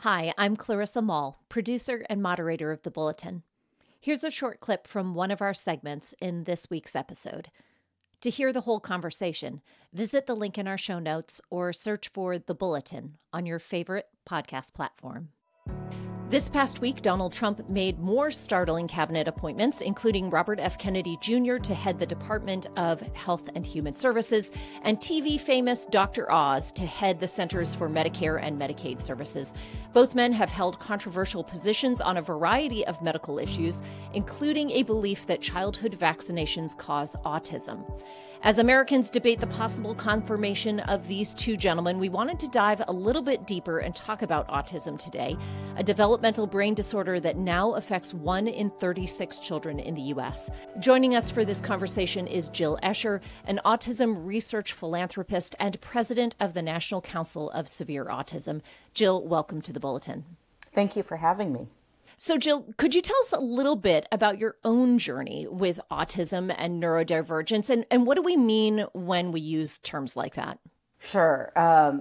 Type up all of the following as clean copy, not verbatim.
Hi, I'm Clarissa Moll, producer and moderator of the Bulletin. Here's a short clip from one of our segments in this week's episode. To hear the whole conversation, visit the link in our show notes or search for The Bulletin on your favorite podcast platform. This past week, Donald Trump made more startling cabinet appointments, including Robert F. Kennedy Jr. to head the Department of Health and Human Services, and TV famous Dr. Oz to head the Centers for Medicare and Medicaid Services. Both men have held controversial positions on a variety of medical issues, including a belief that childhood vaccinations cause autism. As Americans debate the possible confirmation of these two gentlemen, we wanted to dive a little bit deeper and talk about autism today, a developmental brain disorder that now affects 1 in 36 children in the U.S. Joining us for this conversation is Jill Escher, an autism research philanthropist and president of the National Council of Severe Autism. Jill, welcome to the Bulletin. Thank you for having me. So, Jill, could you tell us a little bit about your own journey with autism and neurodivergence, and what do we mean when we use terms like that? Sure. I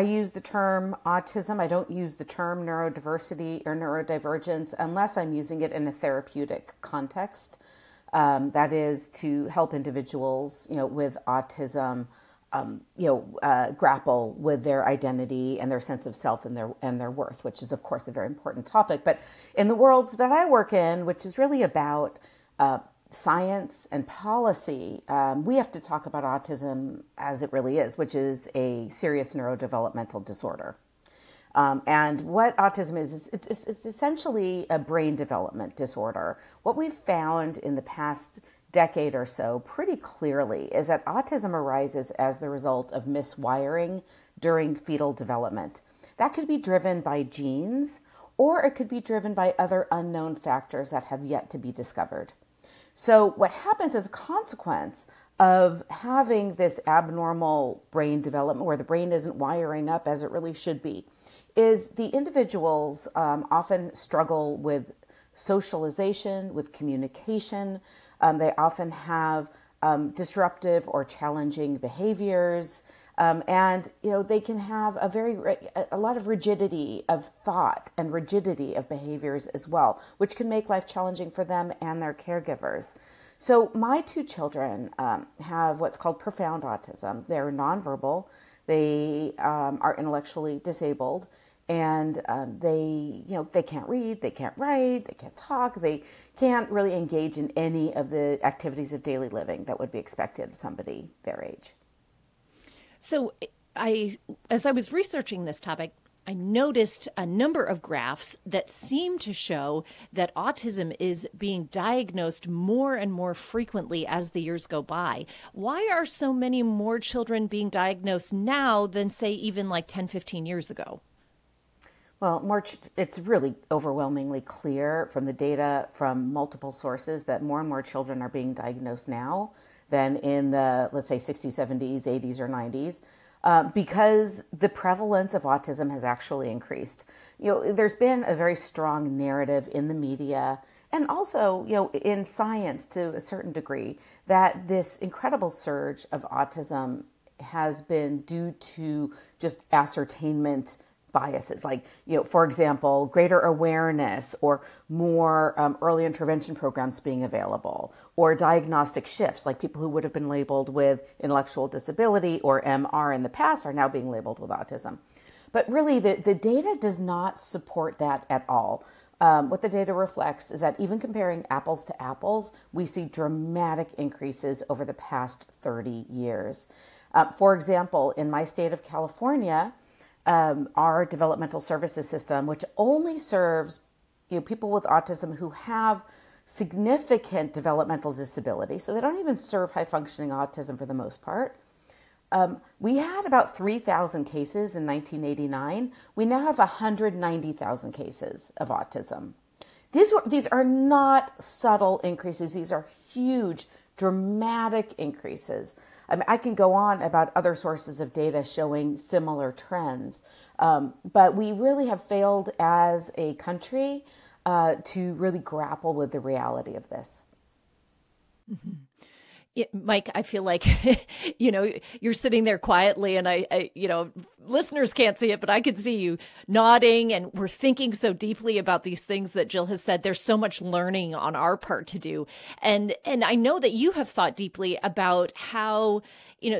use the term autism. I don't use the term neurodiversity or neurodivergence unless I'm using it in a therapeutic context. That is to help individuals, with autism, grapple with their identity and their sense of self and their worth, which is, of course, a very important topic. But in the world that I work in, which is really about science and policy, we have to talk about autism as it really is, which is a serious neurodevelopmental disorder. And what autism is, it's essentially a brain development disorder. What we've found in the past decade or so pretty clearly is that autism arises as the result of miswiring during fetal development. That could be driven by genes, or it could be driven by other unknown factors that have yet to be discovered. So what happens as a consequence of having this abnormal brain development where the brain isn't wiring up as it really should be is the individuals often struggle with socialization, with communication. They often have disruptive or challenging behaviors, and they can have a lot of rigidity of thought and rigidity of behaviors as well, which can make life challenging for them and their caregivers. So my two children have what's called profound autism. They're nonverbal. They are intellectually disabled. And they can't read, they can't write, they can't talk, they can't really engage in any of the activities of daily living that would be expected of somebody their age. So as I was researching this topic, I noticed a number of graphs that seem to show that autism is being diagnosed more and more frequently as the years go by. Why are so many more children being diagnosed now than, say, even like 10, 15 years ago? Well, it's really overwhelmingly clear from the data from multiple sources that more and more children are being diagnosed now than in the, let's say, 60s, 70s, 80s, or 90s, because the prevalence of autism has actually increased. There's been a very strong narrative in the media and also, in science to a certain degree that this incredible surge of autism has been due to just ascertainment biases, like, for example, greater awareness or more early intervention programs being available, or diagnostic shifts, like people who would have been labeled with intellectual disability or MR in the past are now being labeled with autism. But really, the data does not support that at all. What the data reflects is that even comparing apples to apples, we see dramatic increases over the past 30 years. For example, in my state of California, our developmental services system, which only serves people with autism who have significant developmental disability, so they don't even serve high-functioning autism for the most part. We had about 3,000 cases in 1989. We now have 190,000 cases of autism. These are not subtle increases. These are huge, dramatic increases. I can go on about other sources of data showing similar trends, but we really have failed as a country to really grapple with the reality of this. Mm-hmm. Mike, I feel like, you're sitting there quietly and listeners can't see it, but I could see you nodding, and we're thinking so deeply about these things that Jill has said. There's so much learning on our part to do. And I know that you have thought deeply about how,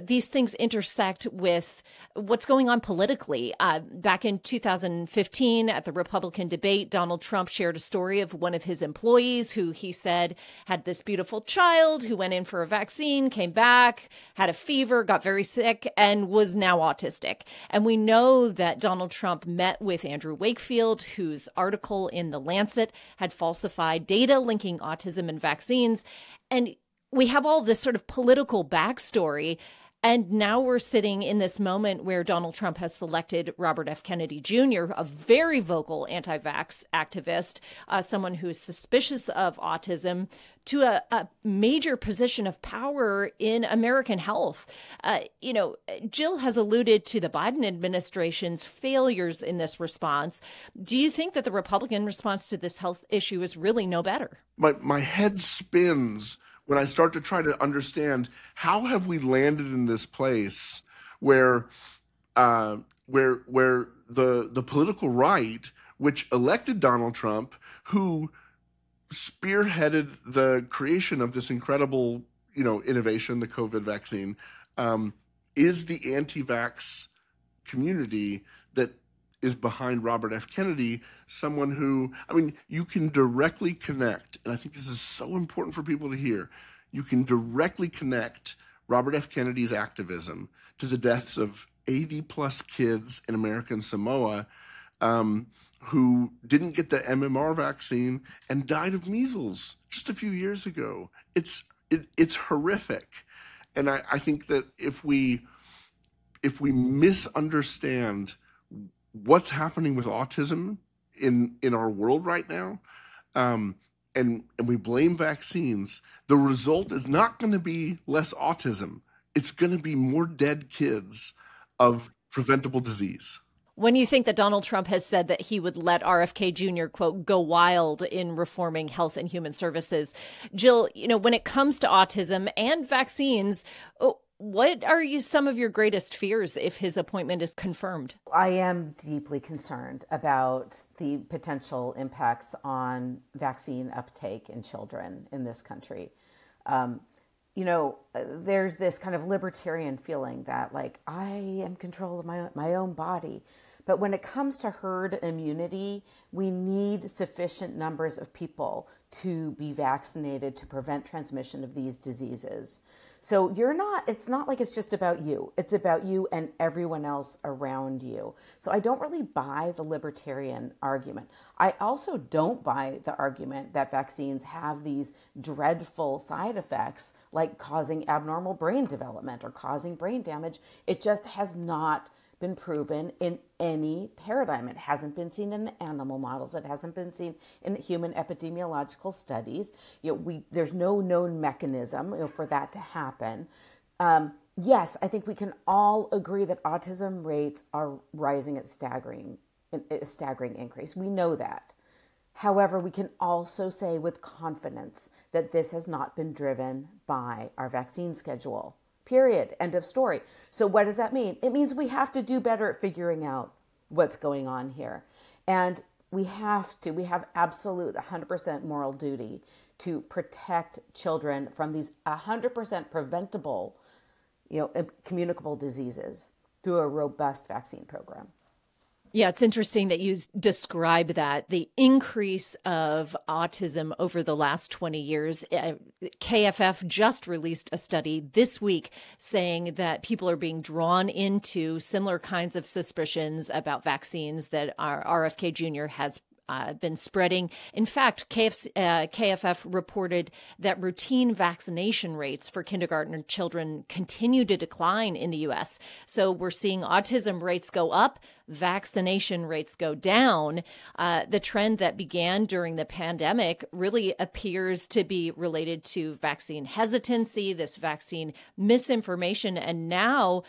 these things intersect with what's going on politically. Back in 2015 at the Republican debate, Donald Trump shared a story of one of his employees who he said had this beautiful child who went in for a vaccine, came back, had a fever, got very sick, and was now autistic. And we know that Donald Trump met with Andrew Wakefield, whose article in The Lancet had falsified data linking autism and vaccines. And we have all this sort of political backstory. And now we're sitting in this moment where Donald Trump has selected Robert F. Kennedy Jr., a very vocal anti-vax activist, someone who is suspicious of autism, to a major position of power in American health. Jill has alluded to the Biden administration's failures in this response. Do you think that the Republican response to this health issue is really no better? My head spins when I start to try to understand how have we landed in this place where the political right, which elected Donald Trump, who spearheaded the creation of this incredible, innovation, the COVID vaccine, is the anti-vax community that is behind Robert F. Kennedy, someone who, you can directly connect, and I think this is so important for people to hear, you can directly connect Robert F. Kennedy's activism to the deaths of 80 plus kids in American Samoa who didn't get the MMR vaccine and died of measles just a few years ago. It's horrific. And I think that if we misunderstand what's happening with autism in our world right now, and we blame vaccines, the result is not going to be less autism. It's going to be more dead kids of preventable disease. When you think that Donald Trump has said that he would let RFK Jr., quote, go wild in reforming health and human services, Jill, when it comes to autism and vaccines, what are some of your greatest fears if his appointment is confirmed? I am deeply concerned about the potential impacts on vaccine uptake in children in this country. There's this kind of libertarian feeling that, like, I am in control of my own body. But when it comes to herd immunity, we need sufficient numbers of people to be vaccinated to prevent transmission of these diseases. So it's not like it's just about you. It's about you and everyone else around you. So I don't really buy the libertarian argument. I also don't buy the argument that vaccines have these dreadful side effects, like causing abnormal brain development or causing brain damage. It just has not been proven in any paradigm. It hasn't been seen in the animal models. It hasn't been seen in human epidemiological studies. There's no known mechanism for that to happen. Yes, I think we can all agree that autism rates are rising at a staggering increase. We know that. However, we can also say with confidence that this has not been driven by our vaccine schedule. Period. End of story. So what does that mean? It means we have to do better at figuring out what's going on here. And we have absolute 100% moral duty to protect children from these 100% preventable, communicable diseases through a robust vaccine program. Yeah, it's interesting that you describe that, the increase of autism over the last 20 years. KFF just released a study this week saying that people are being drawn into similar kinds of suspicions about vaccines that our RFK Jr. has been spreading. In fact, KFF reported that routine vaccination rates for kindergarten children continue to decline in the U.S. So we're seeing autism rates go up, vaccination rates go down. The trend that began during the pandemic really appears to be related to vaccine hesitancy, this vaccine misinformation, and now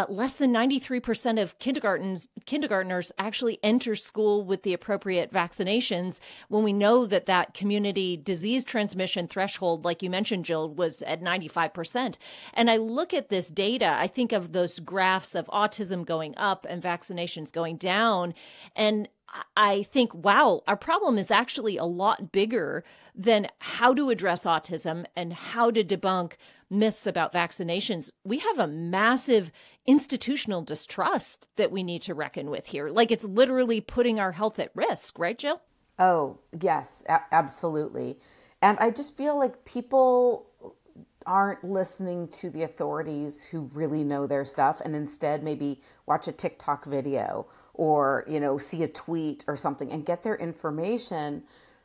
less than 93% of kindergartners actually enter school with the appropriate vaccinations, when we know that community disease transmission threshold, like you mentioned, Jill, was at 95%. And I look at this data, I think of those graphs of autism going up and vaccinations going down, and I think, wow, our problem is actually a lot bigger than how to address autism and how to debunk myths about vaccinations. We have a massive institutional distrust that we need to reckon with here. Like, it's literally putting our health at risk, right, Jill? Oh, yes, absolutely. And I just feel like people aren't listening to the authorities who really know their stuff, and instead maybe watch a TikTok video or, see a tweet or something and get their information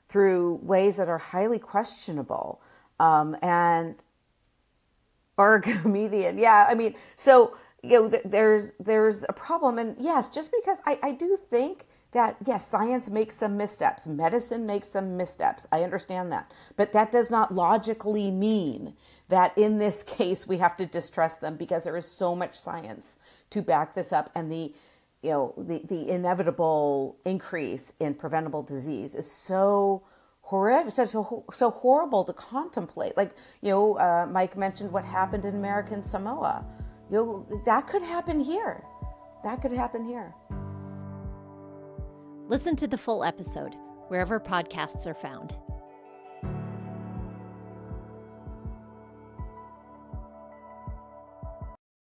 through ways that are highly questionable. Or a comedian. Yeah. I mean, so, there's a problem. And yes, just because I do think that, yes, science makes some missteps. Medicine makes some missteps. I understand that. But that does not logically mean that in this case we have to distrust them, because there is so much science to back this up. And the inevitable increase in preventable disease is so horrific, so horrible to contemplate. Like, Mike mentioned what happened in American Samoa. That could happen here. Listen to the full episode wherever podcasts are found.